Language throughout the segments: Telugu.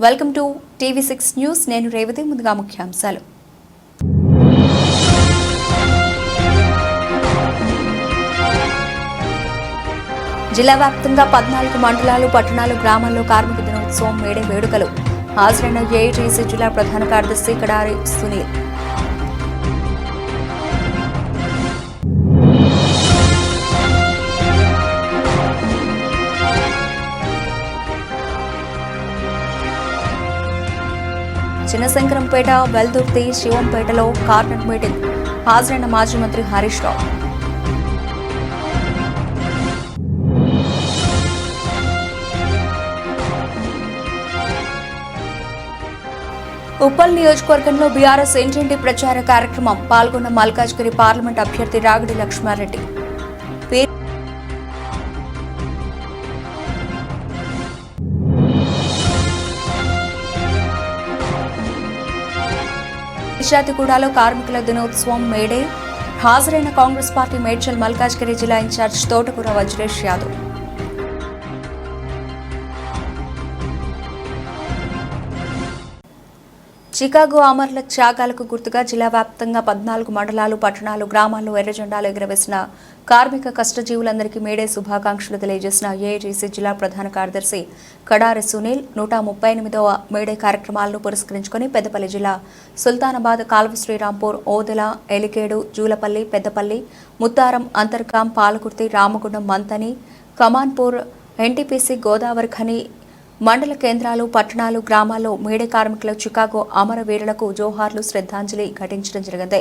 Welcome to టీవీ6 news. నేను రేవతి. ముందుగా ముఖ్యాంశాలు. జిల్లా వ్యాప్తంగా 14 మండలాలు, పట్టణాలు, గ్రామాల్లో కార్మిక దినోత్సవం మేడే వేడుకలు. హాజరైన ఏఐటీసీ జిల్లా ప్రధాన కార్యదర్శి కడారి సునీల్. చిన్నశంకరంపేట, వెల్దుర్తి, శివంపేటలో కార్నర్ మీటింగ్. హాజరైన మాజీ మంత్రి హరీష్ రావు. ఉప్పల్ నియోజకవర్గంలో బీఆర్ఎస్ ఇంటింటి ప్రచార కార్యక్రమం. పాల్గొన్న మల్కాజ్గిరి పార్లమెంట్ అభ్యర్థి రాగిడి లక్ష్మారెడ్డి. ఇషాతిగూడలో కార్మికుల దినోత్సవం మేడే. హాజరైన కాంగ్రెస్ పార్టీ మేడ్చల్ మల్కాజ్గిరి జిల్లా ఇన్ఛార్జ్ తోటకూర వజ్రేష్ యాదవ్. చికాగో అమరుల త్యాగాలకు గుర్తుగా జిల్లా వ్యాప్తంగా 14 మండలాలు, పట్టణాలు, గ్రామాల్లో ఎర్రజెండాలు ఎగురవేసిన కార్మిక కష్టజీవులందరికీ మేడే శుభాకాంక్షలు తెలియజేసిన ఏఐటీసీ జిల్లా ప్రధాన కార్యదర్శి కడారి సునీల్. 138వ మేడే కార్యక్రమాలను పురస్కరించుకుని పెద్దపల్లి జిల్లా సుల్తానాబాద్, కాల్వ శ్రీరాంపూర్, ఓదెల, ఎలికేడు, జూలపల్లి, పెద్దపల్లి, ముత్తారం, అంతర్గాం, పాలకుర్తి, రామగుండం, మంతని, కమాన్పూర్, ఎన్టీపీసీ, గోదావరి ఖని మండల కేంద్రాలు, పట్టణాలు, గ్రామాల్లో మేడే కార్మికుల చికాగో అమరవీరులకు జోహార్లు, శ్రద్ధాంజలి ఘటించడం జరిగింది.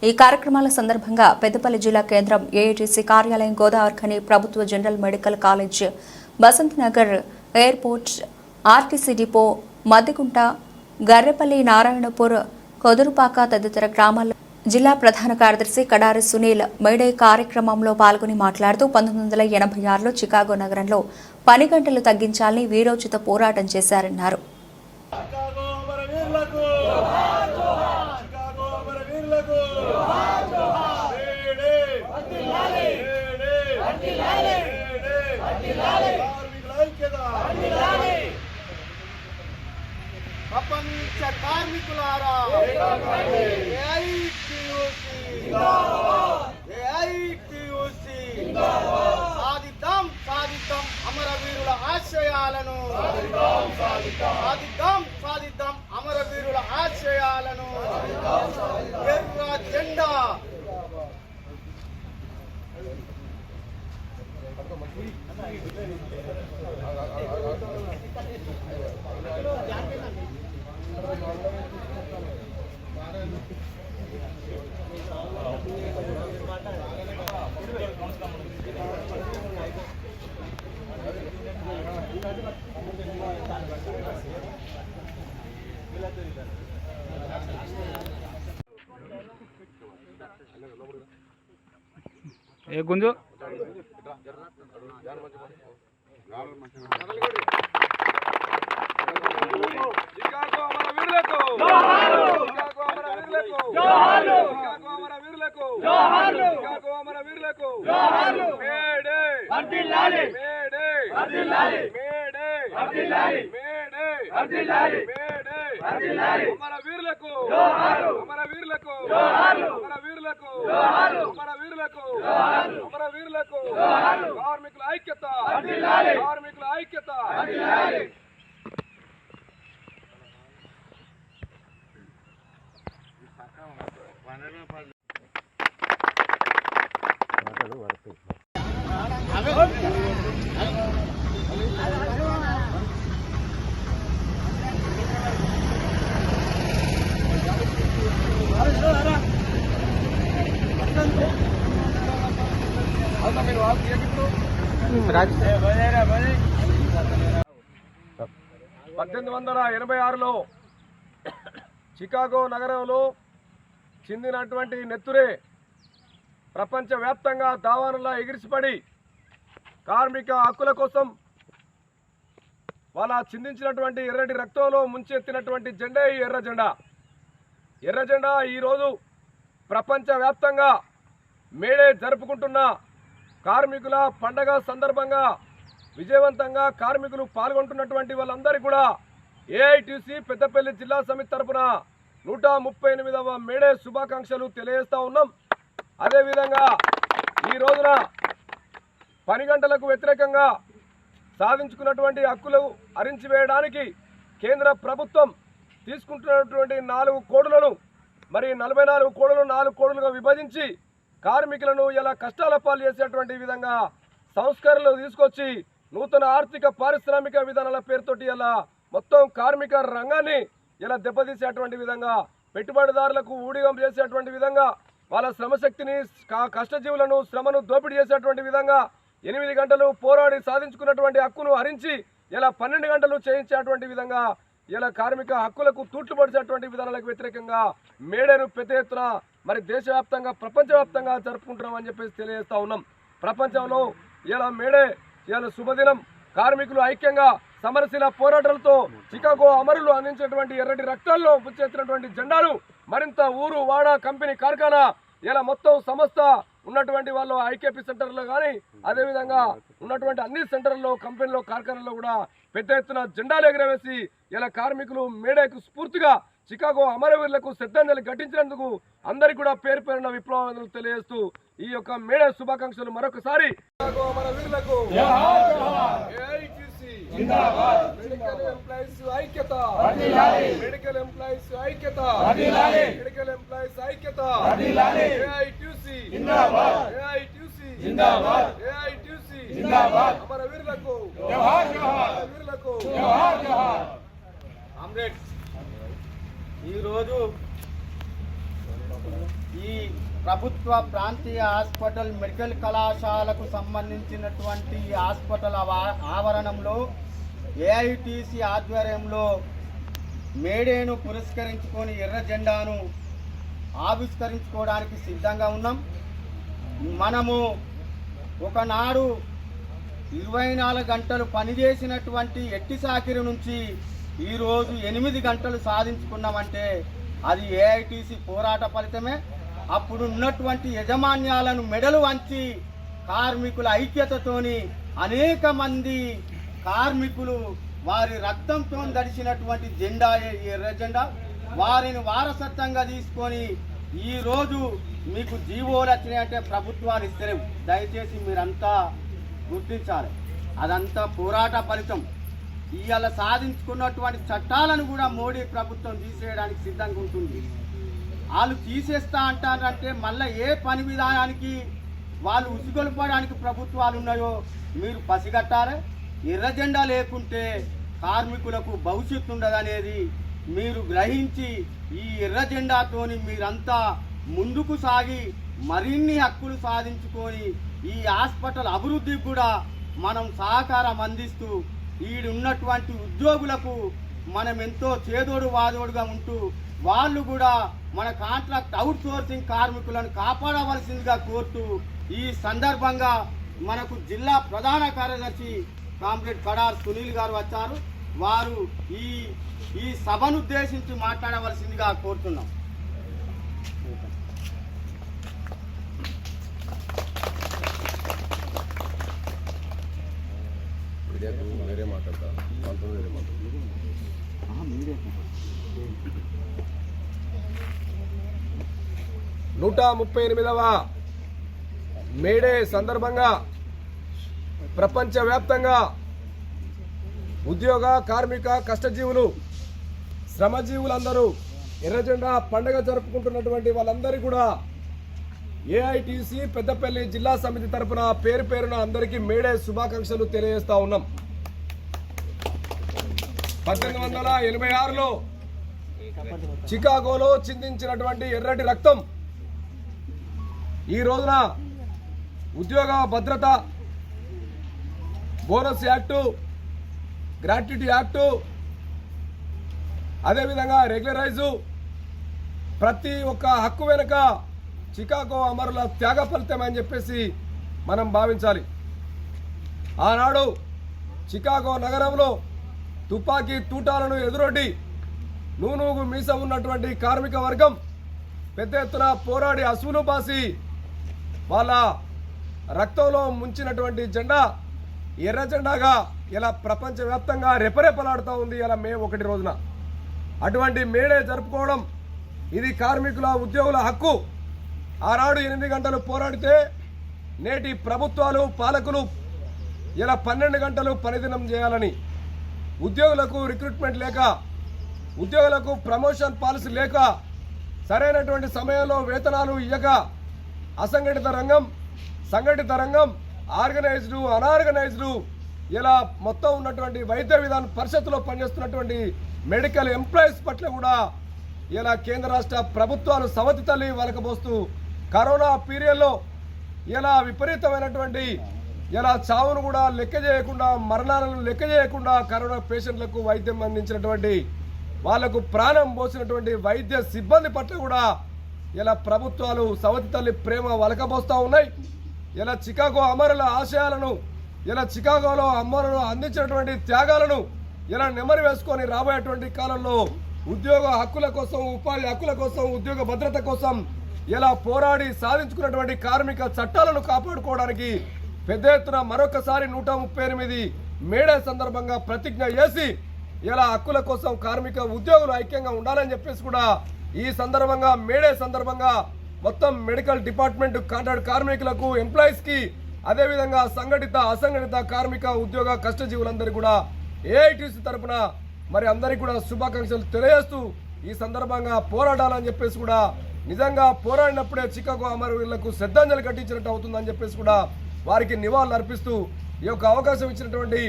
ఈ కార్యక్రమాల సందర్భంగా పెద్దపల్లి జిల్లా కేంద్రం, ఏఐటీసీ కార్యాలయం, గోదావరి ఖని ప్రభుత్వ general medical college, Basanth Nagar, airport, RTC depot, Maddigunta, Garrepalli, Narayanpur, Kodurupaka తదితర గ్రామాల్లో జిల్లా ప్రధాన కార్యదర్శి కడారి సునీల్ మేడే కార్యక్రమంలో పాల్గొని మాట్లాడుతూ 1986లో చికాగో నగరంలో పని గంటలు తగ్గించాలని వీరోచిత పోరాటం చేశారన్నారు. ప్రపంచ కార్మికులారా, సాధిద్దాం సాధిద్దాం అమరవీరుల ఆశయాలను, సాధిద్దాం అమరవీరుల ఆశయాలను. ఎర్ర జెండా ఏ గుంజు చికాగో అమరవీరులకు జోహార్లు, చికాగో అమరవీరులకు జోహార్లు, చికాగో అమరవీరులకు జోహార్లు, చికాగో అమరవీరులకు జోహార్లు. మేడే వర్ధిల్లాలి, మేడే వర్ధిల్లాలి, మేడే వర్ధిల్లాలి, మేడే వర్ధిల్లాలి, మేడే వర్ధిల్లాలి. అమరవీరులకు జోహార్లు, అమరవీరులకు జోహార్లు, అమరవీరులకు జోహార్లు, అమరవీరులకు జోహార్లు, అమరవీరులకు జోహార్లు. కార్మికుల ఐక్యత వర్ధిల్లాలి, కార్మికుల ఐక్యత వర్ధిల్లాలి. (1886) చికాగో నగరంలో చిందినటువంటి నెత్తురే ప్రపంచవ్యాప్తంగా దావానులా ఎగిరిసిపడి కార్మిక హక్కుల కోసం వాళ్ళ చిందించినటువంటి ఎర్రటి రక్తంలో ముంచెత్తినటువంటి జెండా ఈ ఎర్ర జెండా. ఎర్ర జెండా ఈరోజు ప్రపంచవ్యాప్తంగా మేడే జరుపుకుంటున్న కార్మికుల పండగ సందర్భంగా విజయవంతంగా కార్మికులు పాల్గొంటున్నటువంటి వాళ్ళందరికీ కూడా ఏఐటీసీ పెద్దపల్లి జిల్లా సమితి తరపున 138వ మేడే శుభాకాంక్షలు తెలియజేస్తా ఉన్నాం. అదేవిధంగా ఈ రోజున పని గంటలకు వ్యతిరేకంగా సాధించుకున్నటువంటి హక్కులు హరించివేయడానికి కేంద్ర ప్రభుత్వం తీసుకుంటున్నటువంటి 4 కోడులను మరి 44 కోడులు 4 కోడులుగా విభజించి కార్మికులను ఇలా కష్టాల పాలు చేసేటువంటి విధంగా సంస్కరణలు తీసుకొచ్చి నూతన ఆర్థిక పారిశ్రామిక విధానాల పేరుతోటి ఇలా మొత్తం కార్మిక రంగాన్ని ఇలా దెబ్బతీసేటువంటి విధంగా పెట్టుబడిదారులకు ఊడిగం చేసేటువంటి విధంగా వాళ్ళ శ్రమశక్తిని కష్టజీవులను శ్రమను దోపిడీ చేసేటువంటి విధంగా 8 గంటలు పోరాడి సాధించుకున్నటువంటి హక్కును హరించి ఇలా 12 గంటలు చేయించేటువంటి విధంగా ఇలా కార్మిక హక్కులకు తూట్లు పడిచేటువంటి విధానాలకు వ్యతిరేకంగా మేడేను పెద్ద ఎత్తున మరి దేశవ్యాప్తంగా ప్రపంచవ్యాప్తంగా జరుపుకుంటున్నామని చెప్పేసి తెలియజేస్తా ఉన్నాం. ప్రపంచంలో ఇలా మేడే ఇలా శుభదినం. కార్మికులు ఐక్యంగా సమరశీల పోరాటాలతో చికాగో అమరులు అందించినటువంటి ఎర్రటి రక్తాల్లో పుచ్చెత్తినటువంటి జెండాను మరింత ఊరు వాడ కంపెనీ కార్ఖానా ఇలా మొత్తం సంస్థ ఉన్నటువంటి వాళ్ళు ఐకేపీ సెంటర్లో కానీ అదేవిధంగా ఉన్నటువంటి అన్ని సెంటర్లలో కంపెనీలో కార్ఖానాల్లో కూడా పెద్ద ఎత్తున జెండాలు ఎగరవేసి ఇలా కార్మికులు మేడేకు స్ఫూర్తిగా చికాగో అమరవీరులకు శ్రద్ధాంజలి ఘటించినందుకు అందరికీ కూడా పేరు పేరున విప్లవాలు తెలియజేస్తూ ఈ యొక్క మేడే శుభాకాంక్షలు మరొకసారి చికాగో అమరవీరులకు మెడికల్ ఎంప్లాయీస్ ఐక్యత, మెడికల్ ఎంప్లాయీస్ ఐక్యత, మెడికల్ ఎంప్లాయీస్ ఐక్యత, ఏఐటీసీ జిందాబాద్, ఏఐటీసీ జిందాబాద్, ఏఐటీసీ జిందాబాద్, అమరవీరులకు జోహార్ జోహార్, అమరవీరులకు జోహార్ జోహార్. కామ్రేడ్స్, ఈరోజు ఈ ప్రభుత్వ ప్రాంతీయ హాస్పిటల్ మెడికల్ కళాశాలకు సంబంధించినటువంటి హాస్పిటల్ ఆవరణంలో ఏఐటీసీ ఆధ్వర్యంలో మేడేను పురస్కరించుకొని ఎర్ర జెండాను ఆవిష్కరించుకోవడానికి సిద్ధంగా ఉన్నాం. మనము ఒకనాడు 24 గంటలు పనిచేసినటువంటి ఎట్టి సాకిరి నుంచి ఈరోజు 8 గంటలు సాధించుకున్నామంటే అది ఏఐటీసీ పోరాట ఫలితమే. అప్పుడు ఉన్నటువంటి యజమాన్యాలను మెడలు వంచి కార్మికుల ఐక్యతతోని అనేక మంది కార్మికులు వారి రక్తంతో దడిచినటువంటి జెండా ఎర్ర జెండా వారిని వారసత్వంగా తీసుకొని ఈరోజు మీకు జీవోలు వచ్చినాయంటే ప్రభుత్వాలు ఇస్తలేవు. దయచేసి మీరంతా గుర్తించాలి, అదంతా పోరాట ఫలితం. ఇవాళ సాధించుకున్నటువంటి చట్టాలను కూడా మోడీ ప్రభుత్వం తీసేయడానికి సిద్ధంగా ఉంటుంది. వాళ్ళు తీసేస్తా అంటారంటే మళ్ళీ ఏ పని విధానానికి వాళ్ళు ఉసిగొల్పడానికి ప్రభుత్వాలు ఉన్నాయో మీరు పసిగట్టాలి. ఎర్ర జెండా లేకుంటే కార్మికులకు భవిష్యత్తు ఉండదనేది మీరు గ్రహించి ఈ ఎర్ర జెండాతోని మీరంతా ముందుకు సాగి మరిన్ని హక్కులు సాధించుకొని ఈ హాస్పిటల్ అభివృద్ధికి కూడా మనం సహకారం అందిస్తూ ఈడున్నటువంటి ఉద్యోగులకు మనం ఎంతో చేదోడు వాదోడుగా ఉంటూ వాళ్ళు కూడా మన కాంట్రాక్ట్ అవుట్ సోర్సింగ్ కార్మికులను కాపాడవలసిందిగా కోరుతూ ఈ సందర్భంగా మనకు జిల్లా ప్రధాన కార్యదర్శి కామ్రేడ్ కడార్ సునీల్ గారు వచ్చారు. వారు ఈ సభను ఉద్దేశించి మాట్లాడవలసిందిగా కోరుతున్నాం. వేరే మాట్లాడతా 138వ మేడే సందర్భంగా ప్రపంచవ్యాప్తంగా ఉద్యోగ కార్మిక కష్టజీవులు శ్రమజీవులందరూ ఎర్రజెండా పండుగ జరుపుకుంటున్నటువంటి వాళ్ళందరికీ కూడా ఏఐటీసీ పెద్దపల్లి జిల్లా సమితి తరపున పేరు పేరున అందరికీ మేడే శుభాకాంక్షలు తెలియజేస్తా ఉన్నాం. 1886లో చికాగోలో చిందించినటువంటి ఎర్రటి రక్తం ఈ రోజున ఉద్యోగ భద్రత, బోనస్ యాక్టు, గ్రాట్యుటీ యాక్టు, అదేవిధంగా రెగ్యులరైజు, ప్రతి ఒక్క హక్కు వెనుక చికాగో అమరుల త్యాగ ఫలితం అని చెప్పేసి మనం భావించాలి. ఆనాడు చికాగో నగరంలో తుపాకీ తూటాలను ఎదురొడ్డి నూనూగు మీస ఉన్నటువంటి కార్మిక వర్గం పెద్ద ఎత్తున పోరాడి అసువులు బాసి వాళ్ళ రక్తంలో ముంచినటువంటి జెండా ఎర్రజెండాగా ఇలా ప్రపంచవ్యాప్తంగా రెపరెపలాడుతూ ఉంది ఇలా మే 1 రోజున. అటువంటి మేడే జరుపుకోవడం ఇది కార్మికుల ఉద్యోగుల హక్కు. ఆనాడు 8 గంటలు పోరాడితే నేటి ప్రభుత్వాలు పాలకులు ఇలా 12 గంటలు పనిదినం చేయాలని, ఉద్యోగులకు రిక్రూట్మెంట్ లేక, ఉద్యోగులకు ప్రమోషన్ పాలసీ లేక, సరైనటువంటి సమయంలో వేతనాలు ఇవ్వక అసంఘటిత రంగం, సంఘటిత రంగం, ఆర్గనైజ్డు, అనార్గనైజ్డు ఇలా మొత్తం ఉన్నటువంటి వైద్య విధాన పరిషత్తులో పనిచేస్తున్నటువంటి మెడికల్ ఎంప్లాయీస్ పట్ల కూడా ఇలా కేంద్ర రాష్ట్ర ప్రభుత్వాలు సవతి తల్లి వలకబోస్తూ కరోనా పీరియడ్లో ఇలా విపరీతమైనటువంటి ఇలా చావును కూడా లెక్క చేయకుండా, మరణాలను లెక్క చేయకుండా కరోనా పేషెంట్లకు వైద్యం అందించినటువంటి, వాళ్లకు ప్రాణం పోసినటువంటి వైద్య సిబ్బంది పట్ల కూడా ఇలా ప్రభుత్వాలు సవతి తల్లి ప్రేమ వలకబోస్తూ ఉన్నాయి. ఇలా చికాగో అమరుల ఆశయాలను, ఇలా చికాగోలో అమరులు అందించినటువంటి త్యాగాలను ఇలా నెమరు వేసుకొని రాబోయేటువంటి కాలంలో ఉద్యోగ హక్కుల కోసం, ఉపాధి హక్కుల కోసం, ఉద్యోగ భద్రత కోసం ఇలా పోరాడి సాధించుకున్నటువంటి కార్మిక చట్టాలను కాపాడుకోవడానికి పెద్ద ఎత్తున మరొకసారి 138 మేడే సందర్భంగా ప్రతిజ్ఞ చేసి ఇలా హక్కుల కోసం కార్మిక ఉద్యోగులు ఐక్యంగా ఉండాలని చెప్పేసి కూడా ఈ సందర్భంగా మేడే సందర్భంగా మొత్తం మెడికల్ డిపార్ట్మెంట్ కాంట్రాక్ట్ కార్మికులకు, ఎంప్లాయీస్కి, అదేవిధంగా సంఘటిత అసంఘటిత కార్మిక ఉద్యోగ కష్టజీవులందరికీ కూడా ఏఐటీసీ తరఫున మరి అందరికీ కూడా శుభాకాంక్షలు తెలియజేస్తూ ఈ సందర్భంగా పోరాడాలని చెప్పేసి కూడా, నిజంగా పోరాడినప్పుడే చికాగో అమరవీరులకు శ్రద్ధాంజలి కట్టించినట్టు అవుతుందని చెప్పేసి కూడా వారికి నివాళులు అర్పిస్తూ ఈ యొక్క అవకాశం ఇచ్చినటువంటి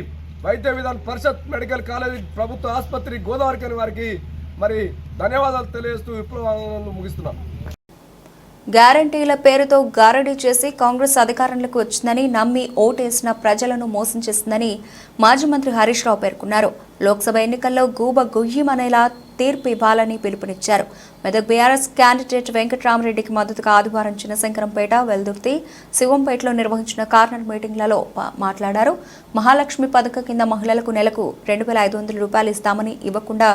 వైద్య విధాన పరిషత్ మెడికల్ కాలేజీ ప్రభుత్వ ఆసుపత్రి గోదావరికి వారికి మరి ధన్యవాదాలు తెలియజేస్తూ విప్లవాలను ముగిస్తున్నాం. గ్యారంటీల పేరుతో గారడీ చేసి కాంగ్రెస్ అధికారంలోకి వచ్చిందని నమ్మి ఓటేసిన ప్రజలను మోసం చేసిందని మాజీ మంత్రి హరీష్ రావు పేర్కొన్నారు. లోక్సభ ఎన్నికల్లో గూబ గుయ్యమనేలా తీర్పు ఇవ్వాలని పిలుపునిచ్చారు. మెదక్ బీఆర్ఎస్ క్యాండిడేట్ వెంకట్రామరెడ్డికి మద్దతుగా ఆదివారం చిన్నశంకరంపేట, వెల్దుర్తి, శివంపేటలో నిర్వహించిన కార్నర్ మీటింగ్లలో మాట్లాడారు. మహాలక్ష్మి పథకం కింద మహిళలకు నెలకు 2,500 రూపాయలు ఇస్తామని ఇవ్వకుండా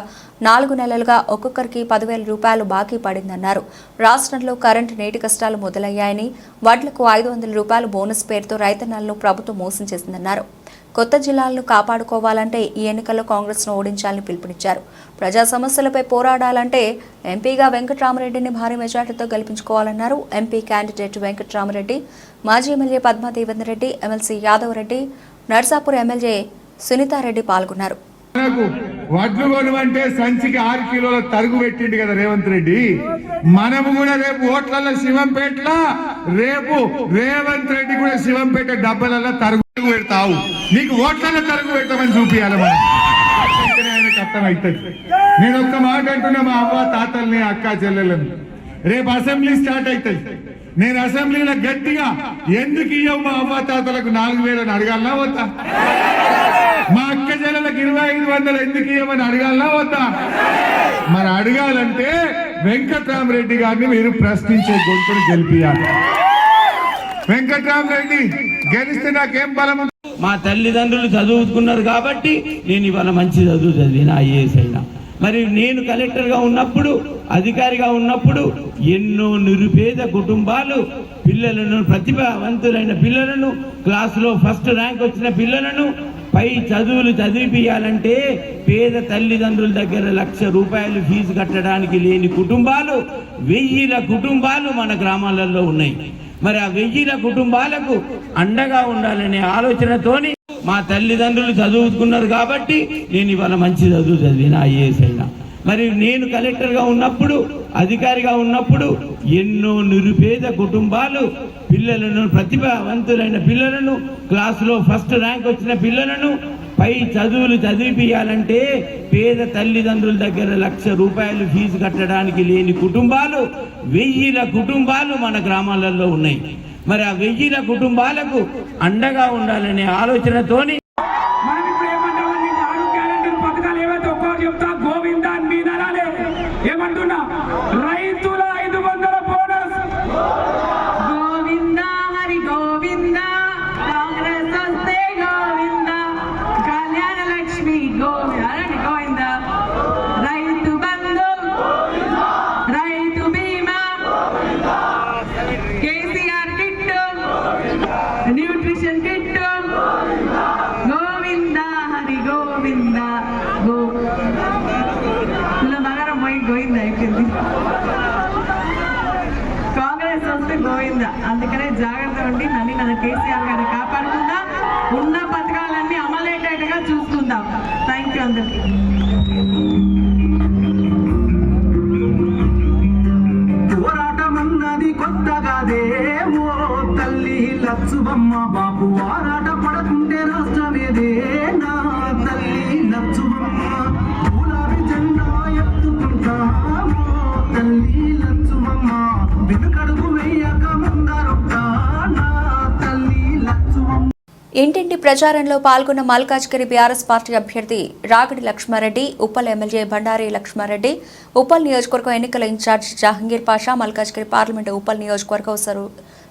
4 నెలలుగా ఒక్కొక్కరికి 10,000 రూపాయలు బాకీ పడిందన్నారు. రాష్ట్రంలో కరెంటు, నీటి కష్టాలు మొదలయ్యాయని, వడ్లకు 500 రూపాయలు బోనస్ పేరుతో రైతన్నలను ప్రభుత్వం మోసం చేసిందన్నారు. కొత్త జిల్లాలను కాపాడుకోవాలంటే ఈ ఎన్నికల్లో కాంగ్రెస్ను ఓడించాలని పిలుపునిచ్చారు. ప్రజా సమస్యలపై పోరాడాలంటే ఎంపీగా వెంకట్రామరెడ్డిని భారీ మెజార్టీతో గెలిపించుకోవాలన్నారు. ఎంపీ క్యాండిడేట్ వెంకట్రామరెడ్డి, మాజీ MLA Padma Devender Reddy, MLC Yadav Reddy, Narsapur MLA Sunitha Reddy పాల్గొన్నారు. వడ్లు కొనుమంటే సంచికి 6 కిలోల తరుగు పెట్టిండు కదా రేవంత్ రెడ్డి. మనము కూడా రేపు ఓట్లలో శివంపేటలో రేపు రేవంత్ రెడ్డి కూడా శివంపేట డబ్బలలో తరుగు పెడతావు. నీకు ఓట్లలో తరుగు పెట్టమని చూపించాలి. మనం ఆయనకు అర్థమవుతుంది. నేను ఒక్క మాట అంటున్నా, మా అవ్వ తాతల్ని, అక్క చెల్లెలను, రేపు అసెంబ్లీ స్టార్ట్ అవుతుంది. నేను అసెంబ్లీలో గట్టిగా ఎందుకు ఇవ్వవు మా అవ్వ తాతలకు 4,000 అని అడగాలనా వద్దా? మా అక్క చెల్లెలకు 2,500 ఎందుకు ఇవ్వమని అడగాలనా వద్దా? మరి అడగాలంటే వెంకట్రామరెడ్డి గారిని మీరు ప్రశ్నించే గొంతును గెలిపియాలి. వెంకట్రామరెడ్డి గెలిస్తే నాకేం బలం? మా తల్లిదండ్రులు చదువుకున్నారు కాబట్టి నేను ఇవాళ మంచి చదువు చదివిన, ఐఏఎస్ అయినా. మరి నేను కలెక్టర్గా ఉన్నప్పుడు, అధికారిగా ఉన్నప్పుడు ఎన్నో నిరుపేద కుటుంబాలు పిల్లలను, ప్రతిభావంతులైన పిల్లలను, క్లాసులో ఫస్ట్ ర్యాంక్ వచ్చిన పిల్లలను పై చదువులు చదివిపియాలంటే పేద తల్లిదండ్రుల దగ్గర 1,00,000 రూపాయలు ఫీజు కట్టడానికి లేని కుటుంబాలు 1000 కుటుంబాలు మన గ్రామాలలో ఉన్నాయి. మరి ఆ 1000 కుటుంబాలకు అండగా ఉండాలనే ఆలోచనతోని మా తల్లిదండ్రులు చదువుకున్నారు కాబట్టి నేను ఇవాళ మంచి చదువు చదివిన, ఐఏఎస్ అయినా. మరి నేను కలెక్టర్గా ఉన్నప్పుడు, అధికారిగా ఉన్నప్పుడు ఎన్నో నిరుపేద కుటుంబాలు పిల్లలను, ప్రతిభావంతులైన పిల్లలను, క్లాసులో ఫస్ట్ ర్యాంక్ వచ్చిన పిల్లలను పై చదువులు చదివిపియాలంటే పేద తల్లిదండ్రుల దగ్గర 1,00,000 రూపాయలు ఫీజు కట్టడానికి లేని కుటుంబాలు 1000 కుటుంబాలు మన గ్రామాలలో ఉన్నాయి. మరి ఆ 1000 కుటుంబాలకు అండగా ఉండాలనే ఆలోచనతోని ఏమంటున్నా, రైతుల 500 బోనస్, గోవింద హరి గోవింద, కాంగ్రెస్ వస్తే Govinda, Kalyana Lakshmi Govinda, Rythu Bandhu, Rythu Bima, KCR kit, nutrition kit, Govinda. అందుకనే జాగ్రత్త ఉండి మన కేసీఆర్ గారిని కాపాడుకుందాం, ఉన్న పథకాలన్నీ అమలయ్యేటట్టుగా చూసుకుందాం. థ్యాంక్ యూ అందరికీ. పోరాటమన్నది కొత్తగాదేమో తల్లి లచ్చువమ్మ బాపు ఆరాట పడకుంటే రాష్ట్రమేదే నా తల్లి లచ్చువమ్మ గులాబీ జెండా ఎత్తుకుంటామో తల్లి లచ్చువమ్మ వెనుకడుగు వేయక ముందరొక్క నా తల్లి లచ్చువమ్మ. ఇంటింటి ప్రచారంలో పాల్గొన్న మల్కాజ్గిరి బీఆర్ఎస్ పార్టీ అభ్యర్థి రాగడి లక్ష్మారెడ్డి, ఉప్పల్ ఎమ్మెల్యే బండారి లక్ష్మారెడ్డి, ఉప్పల్ నియోజకవర్గం ఎన్నికల ఇన్ఛార్జ్ జహంగీర్ పాషా, మల్కాజ్గిరి పార్లమెంటు ఉప్పల్ నియోజకవర్గం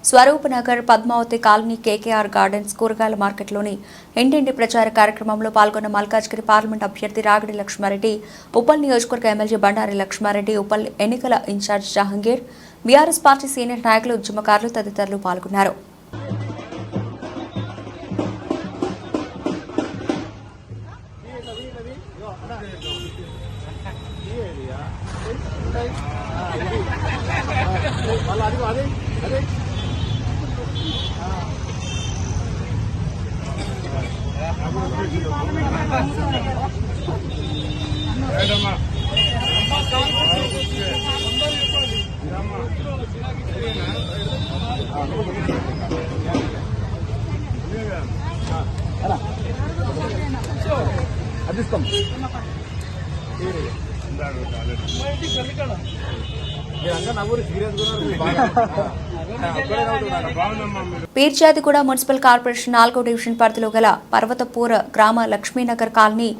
Swaroop Nagar, Padmavathi colony, KKR gardens, కూరగాయల మార్కెట్లోని ఇంటింటి ప్రచార కార్యక్రమంలో పాల్గొన్న మల్కాజ్గిరి పార్లమెంట్ అభ్యర్థి రాగడి లక్ష్మారెడ్డి, ఉప్పల్ నియోజకవర్గ ఎమ్మెల్యే బండారి లక్ష్మారెడ్డి, ఉప్పల్ ఎన్నికల incharge Jahangir, BRS party senior నాయకులు, ఉద్యమకారులు తదితరులు పాల్గొన్నారు. పీర్జాదిగూడ మున్సిపల్ కార్పొరేషన్ 4వ డివిజన్ పరిధిలో గల పర్వతపూర్ గ్రామ Lakshminagar colony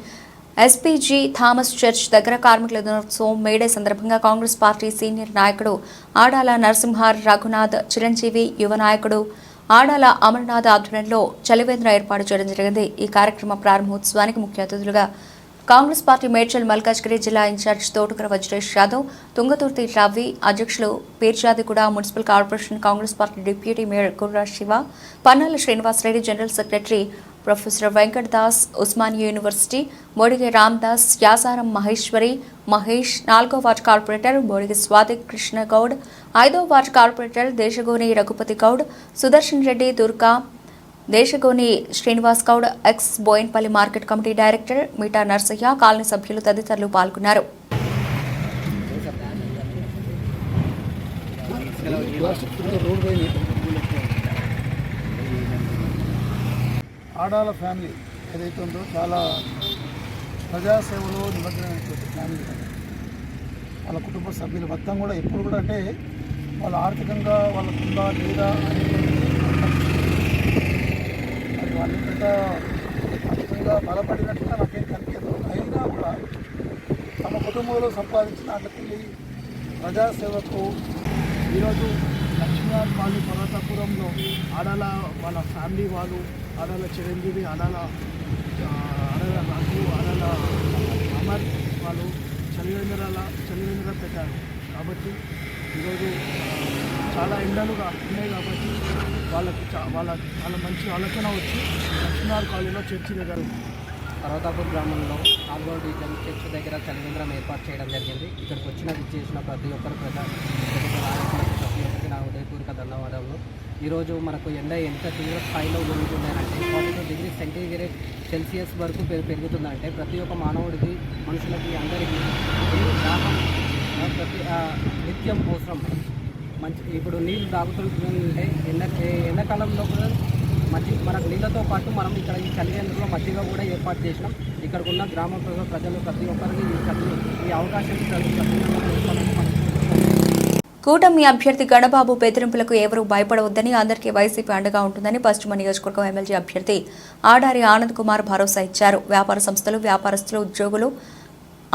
SPG Thomas church దగ్గర కార్మికుల దినోత్సవం మేడే సందర్భంగా కాంగ్రెస్ పార్టీ సీనియర్ నాయకుడు ఆడాల నరసింహార్ రఘునాథ్, చిరంజీవి యువ నాయకుడు ఆడాల అమర్నాథ్ ఆధ్వర్యంలో చలివేంద్ర ఏర్పాటు చేయడం జరిగింది. ఈ కార్యక్రమ ప్రారంభోత్సవానికి ముఖ్య అతిథులుగా కాంగ్రెస్ పార్టీ మేడ్చల్ మల్కాజ్గిరి జిల్లా ఇన్ఛార్జ్ తోటకర వజ్రేష్ యాదవ్, తుంగతుర్తి రవి, అధ్యక్షులు Peerzadiguda municipal corporation Congress party deputy mayor Kurra Shiva, Pannala Srinivasareddy, general secretary professor Venkat Das, Osmania University Bodige Ramdas, Yasaram Maheshwari, Mahesh, 4వ వార్డు కార్పొరేటర్ బోడిగే స్వాతి కృష్ణ గౌడ్, 5వ ward corporator Deshagoni Raghupathi Goud, Sudarshan Reddy, Durga, Deshagoni Srinivas Goud, ex Boinpally market committee director Meeta Narsaiah, colony సభ్యులు తదితరులు పాల్గొన్నారు. ఆడాల ఫ్యామిలీ ఏదైతే ఉందో చాలా ప్రజాసేవలో నిమగ్నమైనటువంటి ఫ్యామిలీ. వాళ్ళ కుటుంబ సభ్యులు మొత్తం కూడా ఎప్పుడు కూడా అంటే వాళ్ళ ఆర్థికంగా వాళ్ళకుందా లేదా అది వాళ్ళ ఆర్థికంగా బలపడినట్టుగా నాకేం కనిపించదు. అయినా కూడా తమ కుటుంబంలో సంపాదించిన వాటికి ప్రజాసేవకు ఈరోజు లక్ష్మీనాథ్ కాలనీ పర్వతపురంలో ఆడాల వాళ్ళ ఫ్యామిలీ వాళ్ళు, ఆడాల చిరంజీవి, ఆడాల రాజు, ఆడాల అమర్ వాళ్ళు చలివేంద్ర పెట్టారు. కాబట్టి ఈరోజు చాలా ఎండలు ఉన్నాయి కాబట్టి వాళ్ళకి చాలా మంచి ఆలోచన వచ్చి లక్ష్మీనాథ్ కాలనీలో చర్చి దగ్గర పర్వతాపూర్ గ్రామంలో 4వ డివిజన్ చర్చ్ దగ్గర చలివేంద్రం ఏర్పాటు చేయడం జరిగింది. ఇక్కడికి విచ్చేసిన ప్రతి ఒక్కరు ప్రతి ఒక్కరికి నా ఉదయపూర్వక ధన్యవాదాలు. ఈరోజు మనకు ఎండ ఎంత తీవ్ర స్థాయిలో పెరుగుతుందంటే 42 డిగ్రీ సెంటీగ్రేడ్ సెల్సియస్ వరకు పెరుగుతుందంటే ప్రతి ఒక్క మానవుడికి, మనుషులకి, అందరికీ దాహం నిత్యం అవసరం. ఇప్పుడు నీళ్ళు తాగుతుంటే ఎండాకాలంలో కూడా మనకు నీళ్ళతో పాటు మనం ఇక్కడ ఈ చలివేంద్రంలో మజ్జిగ కూడా ఏర్పాటు చేసినాం. ఇక్కడ ఉన్న గ్రామ ప్రజలు ప్రతి ఒక్కరికి ఈ అవకాశం కూటమి అభ్యర్థి గణబాబు బెదిరింపులకు ఎవరూ భయపడవద్దని, అందరికీ వైసీపీ అండగా ఉంటుందని పశ్చిమ నియోజకవర్గం ఎమ్మెల్యే అభ్యర్థి ఆడారి ఆనంద్ కుమార్ భరోసా ఇచ్చారు. వ్యాపార సంస్థలు, వ్యాపారస్తులు, ఉద్యోగులు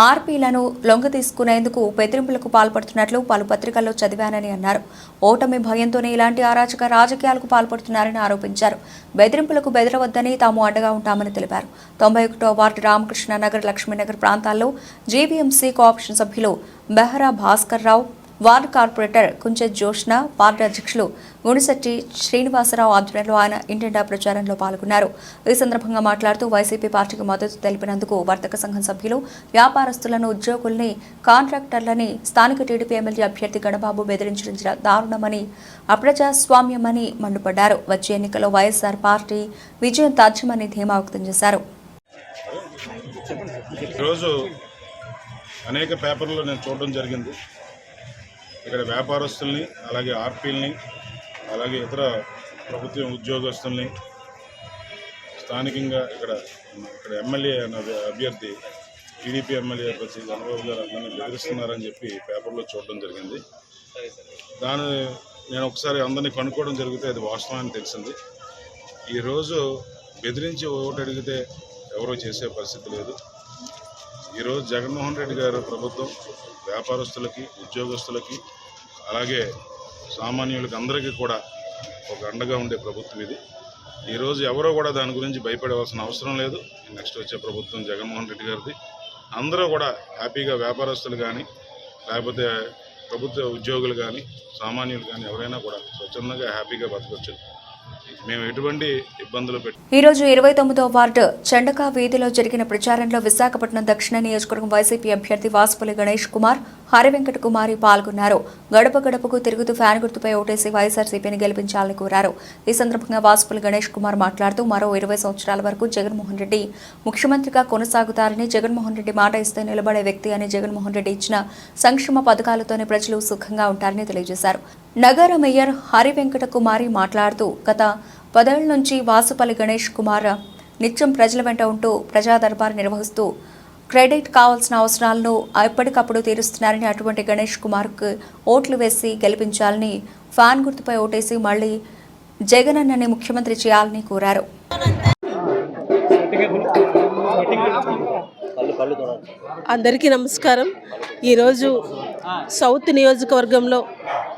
ఆర్పీలను లొంగ తీసుకునేందుకు బెదిరింపులకు పాల్పడుతున్నట్లు పలు పత్రికల్లో చదివానని అన్నారు. ఓటమి భయంతోనే ఇలాంటి అరాచక రాజకీయాలకు పాల్పడుతున్నారని ఆరోపించారు. బెదిరింపులకు బెదరవద్దని తాము అండగా ఉంటామని తెలిపారు. 91వ వార్డు రామకృష్ణ నగర్, లక్ష్మీనగర్ ప్రాంతాల్లో జీవీఎంసీ కోఆపరేషన్ సభ్యులు బెహరా భాస్కర్ రావు, వార్డు కార్పొరేటర్ కుంచె జోష్న, వార్డు అధ్యక్షులు గుణశెట్టి శ్రీనివాసరావు ఆధ్వర్యంలో ఆయన ఇంటింటా ప్రచారంలో పాల్గొన్నారు. ఈ సందర్భంగా మాట్లాడుతూ వైసీపీ పార్టీకి మద్దతు తెలిపినందుకు వర్తక సంఘం సభ్యులు, వ్యాపారస్తులను, ఉద్యోగుల్ని, కాంట్రాక్టర్లని స్థానిక టీడీపీ ఎమ్మెల్యే అభ్యర్థి గణబాబు బెదిరించడం దారుణమని, అప్రజాస్వామ్యమని మండిపడ్డారు. వచ్చే ఎన్నికల్లో వైఎస్ఆర్ పార్టీ విజయం తథ్యమని ధీమా వ్యక్తం చేశారు. ఈరోజు అనేక పేపర్లు నేను చూడడం జరిగింది. ఇక్కడ వ్యాపారస్తుల్ని, అలాగే ఆర్పీలని, అలాగే ఇతర ప్రభుత్వ ఉద్యోగస్తుల్ని, స్థానికంగా ఇక్కడ ఎమ్మెల్యే అభ్యర్థి టీడీపీ ఎమ్మెల్యే అభ్యర్థి చంద్రబాబు గారు అందరినీ బెదిరిస్తున్నారని చెప్పి పేపర్లో చూడడం జరిగింది. నేను ఒకసారి అందరినీ కనుక్కోవడం జరిగితే అది వాస్తవాన్ని తెలిసింది. ఈరోజు బెదిరించి ఓటు అడిగితే ఎవరో చేసే పరిస్థితి లేదు. ఈరోజు జగన్మోహన్ రెడ్డి గారు ప్రభుత్వం వ్యాపారస్తులకి, ఉద్యోగస్తులకి, అలాగే సామాన్యులకి అందరికీ కూడా ఒక అండగా ఉండే ప్రభుత్వం ఇది. ఈరోజు ఎవరో కూడా దాని గురించి భయపడవలసిన అవసరం లేదు. నెక్స్ట్ వచ్చే ప్రభుత్వం జగన్మోహన్ రెడ్డి గారిది. అందరూ కూడా హ్యాపీగా, వ్యాపారస్తులు కానీ, లేకపోతే ప్రభుత్వ ఉద్యోగులు కానీ, సామాన్యులు కానీ ఎవరైనా కూడా స్వచ్ఛందంగా హ్యాపీగా బతకొచ్చు. మేము ఎటువంటి ఇబ్బందులు ఈ రోజు 29వ వార్డు చండక వీధిలో జరిగిన ప్రచారంలో విశాఖపట్నం దక్షిణ నియోజకవర్గం వైసీపీ అభ్యర్థి వాసుపల్లి గణేష్ కుమార్, హరివెంకట కుమారి పాల్గొన్నారు. గడప గడపకు తిరుగుతూ ఫ్యాన్ గుర్తుపై ఓటేసి వైఎస్ఆర్సీపీని గెలిపించాలని కోరారు. ఈ సందర్భంగా వాసుపల్లి గణేష్ కుమార్ మాట్లాడుతూ మరో 20 సంవత్సరాల వరకు జగన్మోహన్ రెడ్డి ముఖ్యమంత్రిగా కొనసాగుతారని, జగన్మోహన్ రెడ్డి మాట ఇస్తే నిలబడే వ్యక్తి అని, జగన్మోహన్ రెడ్డి ఇచ్చిన సంక్షేమ పథకాలతోనే ప్రజలు సుఖంగా ఉంటారని తెలియజేశారు. నగర మేయర్ హరివెంకట కుమారి మాట్లాడుతూ గత 10 ఏళ్ల నుంచి వాసుపల్లి గణేష్ కుమార్ నిత్యం ప్రజల వెంట ఉంటూ ప్రజా దర్బార్ నిర్వహిస్తూ క్రెడిట్ కావాల్సిన అవసరాలను ఎప్పటికప్పుడు తీరుస్తున్నారని, అటువంటి గణేష్ కుమార్కు ఓట్లు వేసి గెలిపించాలని, ఫ్యాన్ గుర్తుపై ఓటేసి మళ్లీ జగనన్నని ముఖ్యమంత్రి చేయాలని కోరారు. అందరికీ నమస్కారం. ఈరోజు సౌత్ నియోజకవర్గంలో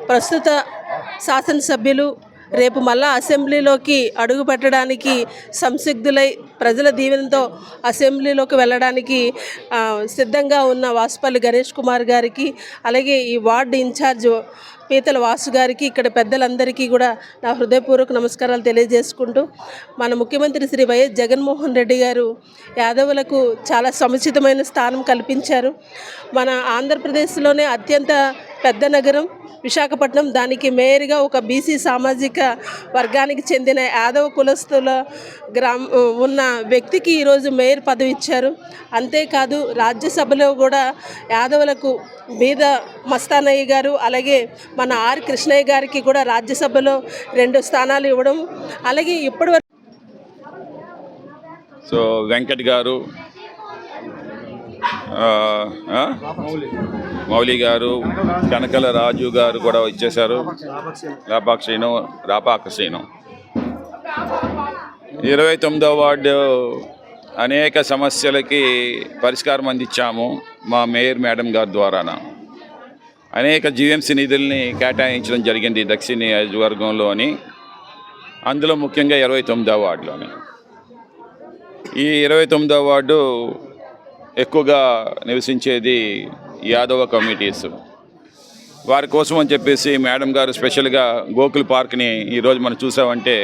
ప్రస్తుత శాసనసభ్యులు రేపు మళ్ళా అసెంబ్లీలోకి అడుగు పెట్టడానికి సంసిగ్ధులై ప్రజల దీవెనతో అసెంబ్లీలోకి వెళ్ళడానికి సిద్ధంగా ఉన్న వాసుపల్లి గణేష్ కుమార్ గారికి, అలాగే ఈ వార్డు ఇన్ఛార్జ్ పీతల వాసు గారికి, ఇక్కడ పెద్దలందరికీ కూడా నా హృదయపూర్వక నమస్కారాలు తెలియజేసుకుంటూ, మన ముఖ్యమంత్రి శ్రీ వైఎస్ జగన్మోహన్ రెడ్డి గారు యాదవులకు చాలా సముచితమైన స్థానం కల్పించారు. మన ఆంధ్రప్రదేశ్లోనే అత్యంత పెద్ద నగరం విశాఖపట్నం. దానికి మేయర్గా ఒక బీసీ సామాజిక వర్గానికి చెందిన యాదవ కులస్తుల ఉన్న వ్యక్తికి ఈరోజు మేయర్ పదవి ఇచ్చారు. అంతేకాదు రాజ్యసభలో కూడా యాదవులకు బీద మస్తానయ్య గారు, అలాగే మన ఆర్ కృష్ణయ్య గారికి కూడా రాజ్యసభలో 2 స్థానాలు ఇవ్వడం, అలాగే ఇప్పటివరకు సో వెంకట్ గారు, మౌలి గారు, కనకల రాజు గారు కూడా ఇచ్చేశారు. రాపాక్షీను 29వ వార్డు అనేక సమస్యలకి పరిష్కారం అందించాము మా మేయర్ మేడం గారి ద్వారాన. అనేక జీఎంసీ నిధుల్ని కేటాయించడం జరిగింది దక్షిణ నియోజకవర్గంలోని, అందులో ముఖ్యంగా 29వ వార్డులోని. ఈ 29వ వార్డు ఎక్కువగా నివసించేది యాదవ కమ్యూనిటీస్. వారి కోసం అని చెప్పేసి మేడం గారు స్పెషల్గా గోకుల్ పార్క్ని ఈరోజు మనం చూసామంటే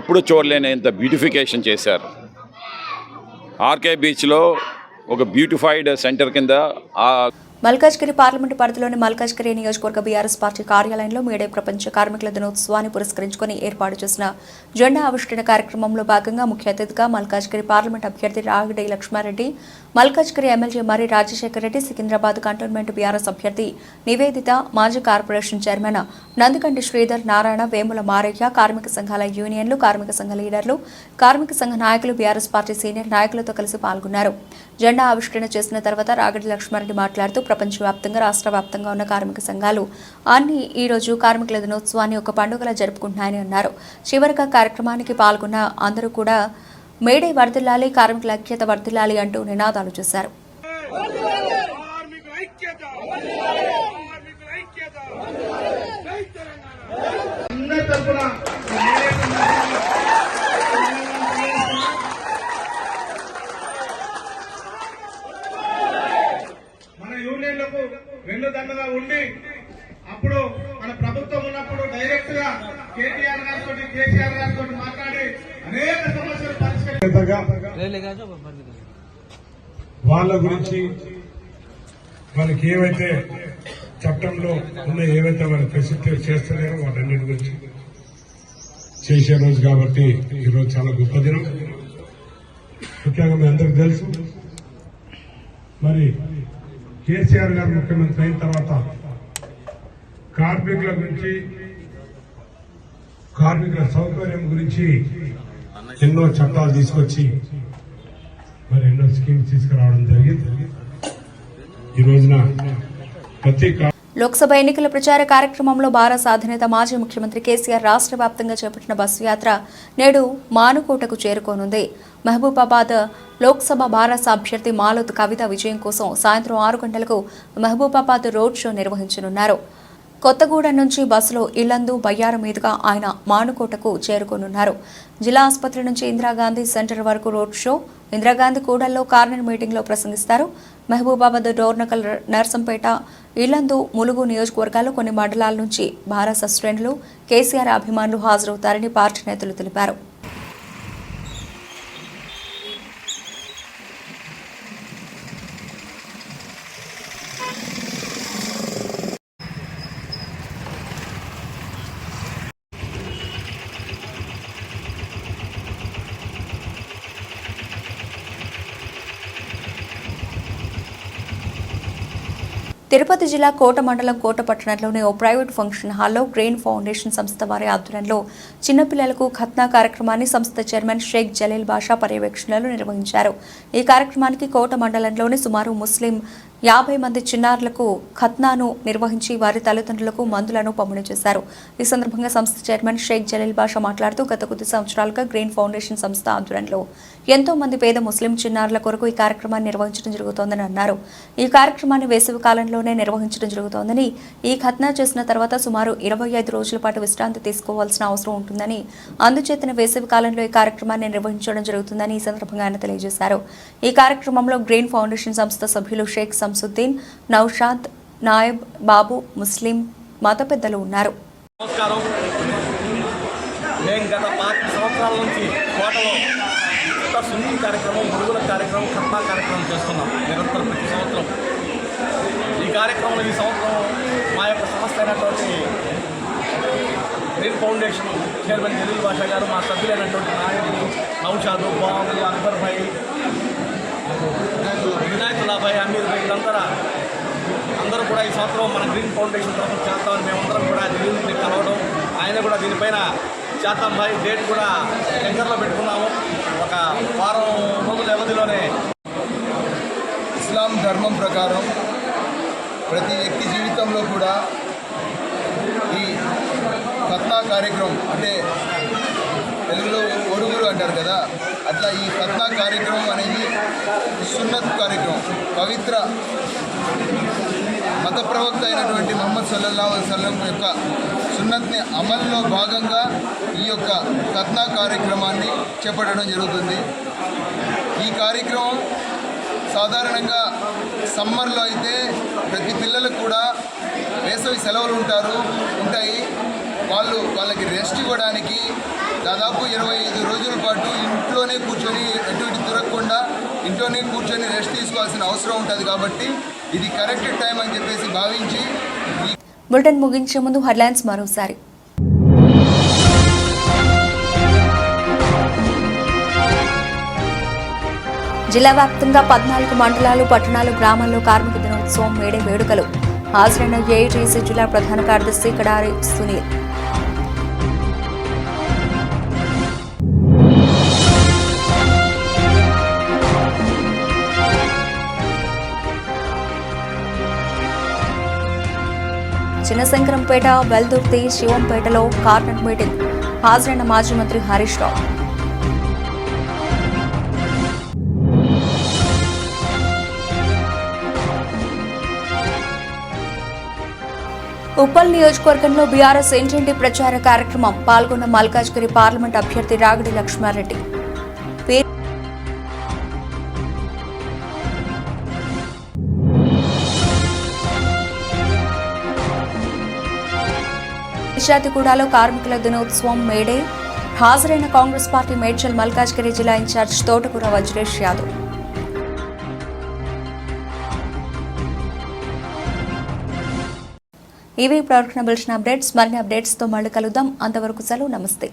ఎప్పుడు చూడలేనంత బ్యూటిఫికేషన్ చేశారు. ఆర్కే బీచ్లో ఒక బ్యూటిఫైడ్ సెంటర్ కింద మల్కాజ్గిరి పార్లమెంటు పరిధిలోని మల్కాజ్గిరి నియోజకవర్గ బీఆర్ఎస్ పార్టీ కార్యాలయంలో మేడే ప్రపంచ కార్మికుల దినోత్సవాన్ని పురస్కరించుకుని ఏర్పాటు చేసిన జెండా ఆవిష్కరణ కార్యక్రమంలో భాగంగా ముఖ్య అతిథిగా మల్కాజ్గిరి పార్లమెంట్ అభ్యర్థి రాగిడి లక్ష్మారెడ్డి, మల్కాజ్గిరి ఎమ్మెల్యే మరి రాజశేఖర రెడ్డి, సికింద్రాబాద్ కంటోన్మెంట్ బీఆర్ఎస్ అభ్యర్థి నివేదిత, మాజీ కార్పొరేషన్ చైర్మన్ నందికంటి శ్రీధర్ నారాయణ, వేముల మారయ్య, కార్మిక సంఘాల యూనియన్లు, కార్మిక సంఘ లీడర్లు, కార్మిక సంఘ నాయకులు, బీఆర్ఎస్ పార్టీ సీనియర్ నాయకులతో కలిసి పాల్గొన్నారు. జెండా ఆవిష్కరణ చేసిన తర్వాత రాగిడి లక్ష్మారెడ్డి మాట్లాడుతూ ప్రపంచవ్యాప్తంగా, రాష్ట్ర వ్యాప్తంగా ఉన్న కార్మిక సంఘాలు అన్ని ఈ రోజు కార్మికుల దినోత్సవాన్ని ఒక పండుగలా జరుపుకుంటున్నాయని అన్నారు. చివరిగా కార్యక్రమానికి పాల్గొన్న అందరూ కూడా మేడే వర్ధిల్లాలి, కార్మికుల ఐక్యత వర్ధిల్లాలి అంటూ నినాదాలు చేశారు. మన యూనియన్లకు వెన్నుదన్నుగా ఉండి కేటీఆర్ గారితో కేసీఆర్ గారితో మాట్లాడి అనేక సమస్యలు పరిష్కరించగా వాళ్ళ గురించి వాళ్ళకి ఏవైతే చట్టంలో ఉన్న ఏవైతే వాళ్ళు ప్రసిద్ధి చేస్తున్నారో వాటన్నిటి గురించి చేసే రోజు కాబట్టి ఈరోజు చాలా గొప్ప దినం. ముఖ్యంగా మీ అందరికి తెలుసు, మరి కేసీఆర్ గారు ముఖ్యమంత్రి అయిన తర్వాత కార్మికుల గురించి, కార్మికుల సౌకర్యం గురించి ఎన్నో చట్టాలు తీసుకొచ్చి మరి ఎన్నో స్కీమ్స్ తీసుకురావడం జరిగింది. ఈ రోజున ప్రతి లోక్సభ ఎన్నికల ప్రచార కార్యక్రమంలో భారత అధినేత మాజీ ముఖ్యమంత్రి కేసీఆర్ రాష్ట్ర వ్యాప్తంగా చేపట్టిన బస్సు యాత్ర నేడు మానుకోటకు చేరుకోనుంది. మహబూబాబాద్ లోక్సభ భారత అభ్యర్థి మాలోత్ కవిత విజయం కోసం సాయంత్రం 6 గంటలకు మహబూబాబాద్ రోడ్ షో నిర్వహించనున్నారు. కొత్తగూడెం నుంచి బస్సులో ఇల్లందు బయ్యారం మీదుగా ఆయన మానుకోటకు చేరుకోనున్నారు. జిల్లా ఆసుపత్రి నుంచి ఇందిరాగాంధీ సెంటర్ వరకు రోడ్ షో. ఇందిరాగాంధీ కూడల్లో కార్నర్ మీటింగ్లో ప్రసంగిస్తారు. మహబూబాబాద్, డోర్నకల్, నర్సంపేట, ఇల్లందు, ములుగు నియోజకవర్గాల్లో కొన్ని మండలాల నుంచి భారత శ్రేణులు, కేసీఆర్ అభిమానులు హాజరవుతారని పార్టీ నేతలు తెలిపారు. తిరుపతి జిల్లా కోట మండలం కోట పట్టణంలోని ఓ ప్రైవేట్ ఫంక్షన్ హాల్లో గ్రెయిన్ ఫౌండేషన్ సంస్థ వారి ఆధ్వర్యంలో చిన్నపిల్లలకు ఖత్నా కార్యక్రమాన్ని సంస్థ చైర్మన్ షేక్ జలీల్ బాషా పర్యవేక్షణలో నిర్వహించారు. ఈ కార్యక్రమానికి కోట మండలంలోని సుమారు ముస్లిం 50 మంది చిన్నారులకు ఖత్నాను నిర్వహించి వారి తల్లిదండ్రులకు మందులను పంపిణీ చేశారు. ఈ సందర్భంగా సంస్థ చైర్మన్ షేక్ జలీల్ బాషా మాట్లాడుతూ గత కొద్ది సంవత్సరాలుగా గ్రెయిన్ ఫౌండేషన్ సంస్థ ఆధ్వర్యంలో ఎంతో మంది పేద ముస్లిం చిన్నారుల కొరకు ఈ కార్యక్రమాన్ని నిర్వహించడం జరుగుతోందని అన్నారు. ఈ కార్యక్రమాన్ని వేసవి కాలంలోనే నిర్వహించడం జరుగుతోందని, ఈ ఖత్నా చేసిన తర్వాత సుమారు 25 రోజుల పాటు విశ్రాంతి తీసుకోవాల్సిన అవసరం ఉంటుందని, అందుచేతన వేసవి కాలంలో ఈ కార్యక్రమాన్ని నిర్వహించడం జరుగుతుందని ఈ సందర్భంగా ఆయన తెలియజేశారు. ఈ కార్యక్రమంలో గ్రెయిన్ ఫౌండేషన్ సంస్థ సభ్యులు షేక్ సంసుద్దీన్, నౌషాద్, నాయబ్, బాబు, ముస్లిం మత పెద్దలు ఉన్నారు. నమస్కారం. నేను గత 5 సంవత్సరాల నుంచి కోటలో సున్నీ కార్యక్రమం, గురుగుల కార్యక్రమం, ఖత్నా కార్యక్రమం చేస్తున్నాం నిరంతరం ప్రతి సంవత్సరం. ఈ కార్యక్రమంలో ఈ సంవత్సరం మా యొక్క సంస్థ అయినటువంటి గ్రీన్ ఫౌండేషన్ చైర్మన్ జలీల్ బాషా గారు, మా సభ్యులైనటువంటి నాయకులు నౌషాదు, బాబు, అక్బర్ భాయ్, వినాయకుల్లా భాయ్, అమీర్ భాయ్, అందరూ కూడా ఈ సంవత్సరం మన గ్రీన్ ఫౌండేషన్ తరఫున చేస్తామని మేమందరం కూడా జలీల్ని కలవడం, ఆయన కూడా దీనిపైన చేద్దాం భాయ్ డేట్ కూడా దగ్గరలో పెట్టుకున్నాము. ఒక వారం రోజుల వ్యవధిలోనే ఇస్లాం ధర్మం ప్రకారం ప్రతి వ్యక్తి జీవితంలో కూడా ఈ ఖత్నా కార్యక్రమం, అంటే తెలుగులో ఒడుగులు అంటారు కదా, అట్లా ఈ ఖత్నా కార్యక్రమం అనేది సున్నత్ కార్యక్రమం. పవిత్ర మత ప్రవక్త అయినటువంటి ముహమ్మద్ సల్లల్లాహు అలైహి వసల్లం యొక్క సున్నత్ని అమల్లో భాగంగా ఈ యొక్క ఖత్నా కార్యక్రమాన్ని చేపట్టడం జరుగుతుంది. ఈ కార్యక్రమం సాధారణంగా సమ్మర్లో అయితే ప్రతి పిల్లలకు కూడా వేసవి సెలవులు ఉంటాయి. వాళ్ళకి రెస్ట్ ఇవ్వడానికి దాదాపు 25 రోజుల పాటు ఇంట్లోనే కూర్చొని ఎటు ఇటు తిరగకుండా ఇంట్లోనే కూర్చొని రెస్ట్ తీసుకోవాల్సిన అవసరం ఉంటుంది. కాబట్టి ఇది కరెక్ట్ టైం అని చెప్పేసి భావించి బులెటిన్ ముగించే ముందు హెడ్లైన్స్ మరోసారి. జిల్లా వ్యాప్తంగా 14 మండలాలు, పట్టణాలు, గ్రామాల్లో కార్మిక దినోత్సవం మేడే వేడుకలు. హాజరైన ఏఐటీసీ జిల్లా ప్రధాన కార్యదర్శి కడారి సునీల్. చిన్నశంకరంపేట, వెల్దుర్తి, శివంపేటలో కార్నర్ మీటింగ్. హాజరైన మాజీ మంత్రి హరీష్ రావు. ఉప్పల్ నియోజకవర్గంలో బీఆర్ఎస్ ఇంటింటి ప్రచార కార్యక్రమం. పాల్గొన్న మల్కాజ్గిరి పార్లమెంట్ అభ్యర్థి రాగడి లక్ష్మారెడ్డి. ఫిర్యాదిగూడలో కార్మికుల దినోత్సవం మేడే. హాజరైన కాంగ్రెస్ పార్టీ మేడ్చల్ మల్కాజ్గిరి జిల్లా ఇన్ఛార్జ్ తోటకూర వజ్రేష్ యాదవ్. ఇవి ప్రకటన అప్డేట్స్. మరిన్ని అప్డేట్స్తో మళ్ళీ కలుద్దాం. అంతవరకు సెలవు. నమస్తే.